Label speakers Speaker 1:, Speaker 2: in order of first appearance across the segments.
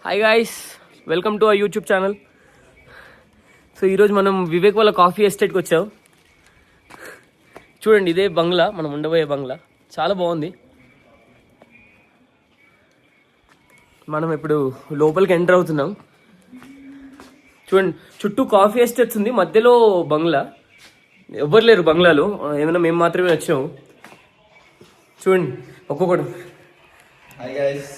Speaker 1: Hi guys, welcome to our YouTube channel. So ఈరోజు మనం వివేక్ వాళ్ళ కాఫీ ఎస్టేట్కి వచ్చాం. చూడండి, ఇదే బంగ్లా, మనం ఉండబోయే బంగ్లా. చాలా బాగుంది. మనం ఇప్పుడు లోపలికి ఎంటర్ అవుతున్నాం. చూడండి, చుట్టూ కాఫీ ఎస్టేట్స్ ఉంది, మధ్యలో బంగ్లా. ఎవ్వరు లేరు బంగ్లాలో, ఏమైనా మేము మాత్రమే వచ్చాము. చూడండి ఒక్కొక్కడు.
Speaker 2: Hi guys.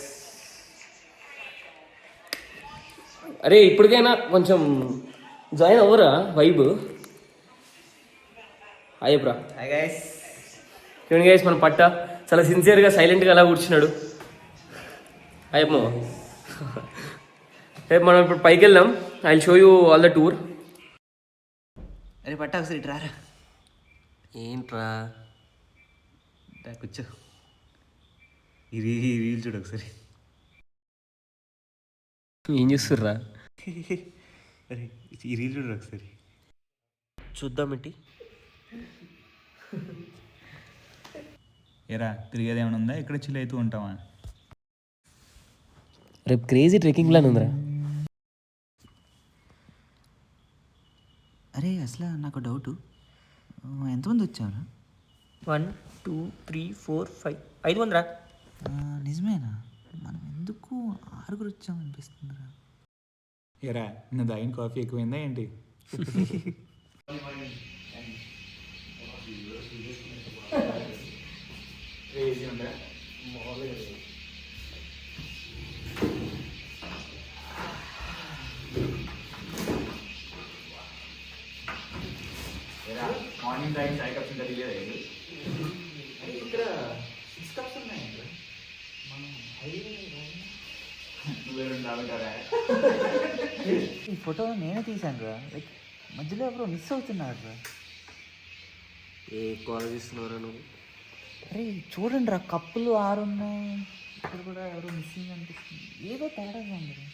Speaker 1: అరే ఇప్పటికైనా కొంచెం జాయిన్ అవ్వరా వైబ్. హాయ్ బ్రా.
Speaker 2: Hi guys.
Speaker 1: చూడండి గైస్, మన పట్ట చాలా సిన్సియర్గా సైలెంట్గా అలా కూర్చున్నాడు. అయ్యమ్మ, రేపు మనం ఇప్పుడు పైకి వెళ్దాం. I show you all the tour.
Speaker 2: అరే పట్ట ఒకసారి ఇటు రారా.
Speaker 1: ఏంట్రా
Speaker 2: కూర్చో. ఈ రీల్ చూడు ఒకసారి.
Speaker 1: ఏం చేస్తుర్రా?
Speaker 2: అరే ఈ రీల్ చూడు ఒకసారి.
Speaker 1: చూద్దామేంటి.
Speaker 3: ఎరా తిరిగేది ఏమైనా ఉందా? ఇక్కడ చిల్ అవుతూ ఉంటావా?
Speaker 1: రేపు క్రేజీ ట్రెక్కింగ్ ప్లాన్ ఉందిరా.
Speaker 2: అరే అసలు నాకు డౌట్, ఎంతమంది వచ్చారా?
Speaker 1: 1 2 3 4 5 5 మందిరా.
Speaker 2: నిజమేనా? మనం ఎందుకు 6 వచ్చామనిపిస్తుందిరా.
Speaker 3: ఎరా నిన్న దాగిన కాఫీ ఎక్కువైందా ఏంటి? మార్నింగ్ టైం చాయ్ కప్స్ ఇంకా తెలియదా?
Speaker 2: ఇక్కడ 6 కప్స్ ఉన్నాయి. ఈ ఫోటో నేనే తీసాను రా. లైక్ మధ్యలో ఎవరో మిస్ అవుతున్నారు రా.
Speaker 1: ఏ కాల్ చేస్తున్నారా నువ్వు?
Speaker 2: అరే చూడండి రా, కప్పులు 6 ఉన్నాయి. ఇక్కడ కూడా ఎవరో మిస్సింగ్ అనిపిస్తుంది. ఏదో తేడాగా ఉంది రా.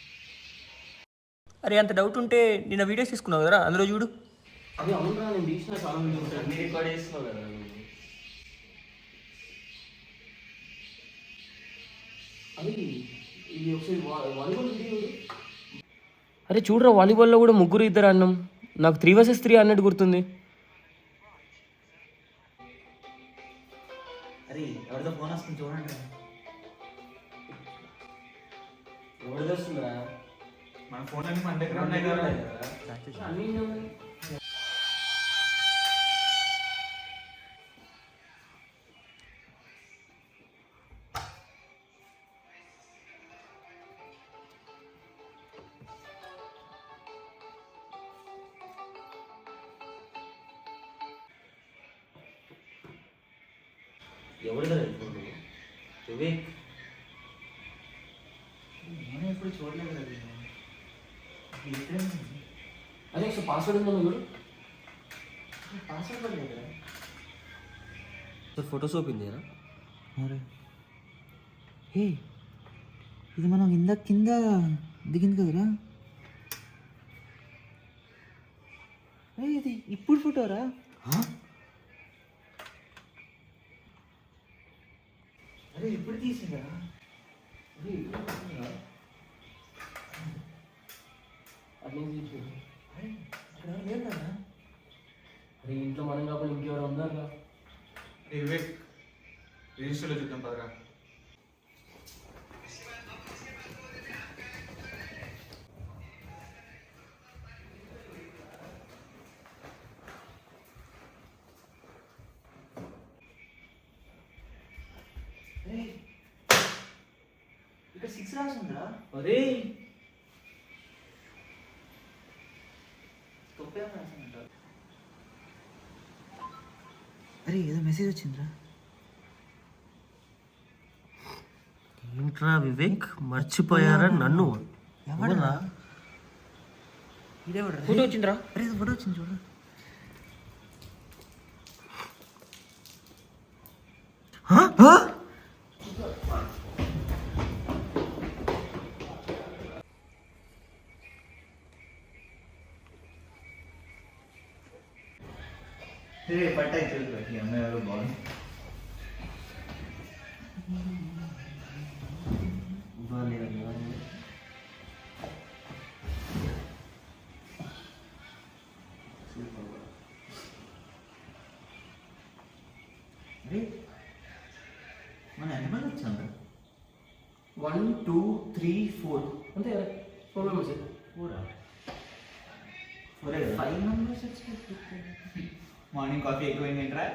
Speaker 1: అరే అంత డౌట్ ఉంటే నిన్న వీడియోస్ తీసుకున్నావు కదరా, అందులో చూడు. అది అవునరా, నేను తీసిన చాలా వీడియోస్ అన్ని రికార్డ్ చేస్తున్నావు కదా. అది ఇది ఒకసారి వాలీబాల్ వీడియో. అరే చూడరా, వాలీబాల్లో కూడా 3-2 అన్నాం. నాకు 3 vs 3 అన్నట్టు గుర్తుంది.
Speaker 2: అరే ఎవరితో ఫోన్ వస్తుంది చూడండి రా.
Speaker 1: ఎవరిది వస్తుందిరా?
Speaker 3: మన ఫోన్ అన్ని మన దగ్గర ఉన్నాయి కదా.
Speaker 1: ఎవరిదా ఫోన్? వివేక్.
Speaker 2: నేను ఎప్పుడు చూడలేదు కదా.
Speaker 1: అదే ఒకసారి పాస్వర్డ్ ఉందా చూడు.
Speaker 2: పాస్వర్డ్ లేదు కదా.
Speaker 1: ఫొటోస్ ఓపెన్ చేయరా?
Speaker 2: అరే హే, ఇది మనం కింద దిగింది కదరా. ఇది ఇప్పుడు ఫోటోరా. అరే ఇప్పుడు తీసిందా? లేదు కదా.
Speaker 1: అరే ఇంట్లో మనం కాకుండా ఇంకెవరు ఉన్నారా?
Speaker 3: వివేక్ రిజిస్టర్లో చూద్దాం పదరా.
Speaker 2: ఇక్కడ 6 రాసిందిరా.
Speaker 1: అరే
Speaker 2: అరే ఏదో మెసేజ్ వచ్చిందిరా.
Speaker 1: ఏంట్రా వివేక్, మర్చిపోయారా నన్ను?
Speaker 2: ఎవరా?
Speaker 1: ఫోటో వచ్చిందిరా.
Speaker 2: అరే ఇది ఫోటో వచ్చింది చూడు. పట్టాయి చూడు, ఈ అమ్మాయి ఎవరు బాగుంది. అరే మన ఎంతమంది వచ్చాం
Speaker 1: 1 2 3 4 అంతే కదా 4 మెంబర్స్.
Speaker 2: 5 మెంబర్స్ వచ్చి
Speaker 3: మార్నింగ్ కాఫీ ఎక్కువైంది ఏంట్రా